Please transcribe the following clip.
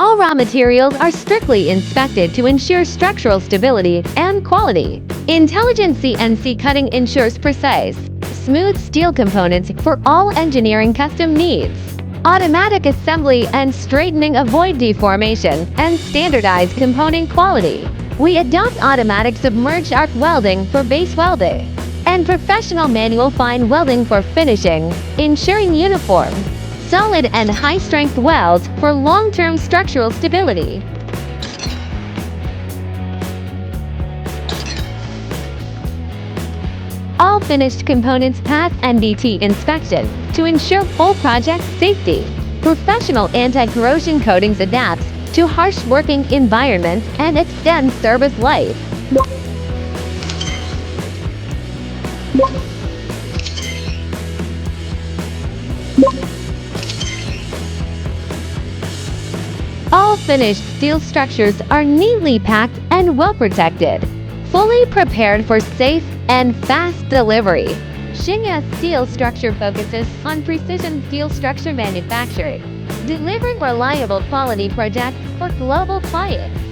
All raw materials are strictly inspected to ensure structural stability and quality. Intelligent CNC cutting ensures precise, smooth steel components for all engineering custom needs. Automatic assembly and straightening avoid deformation and standardized component quality. We adopt automatic submerged arc welding for base welding and professional manual fine welding for finishing, ensuring uniform, solid and high-strength welds for long-term structural stability. All finished components pass NDT inspection to ensure full project safety. Professional anti-corrosion coatings adapts to harsh working environments and extends service life. All finished steel structures are neatly packed and well protected, fully prepared for safe and fast delivery. Xingye Steel Structure focuses on precision steel structure manufacturing, delivering reliable quality projects for global clients.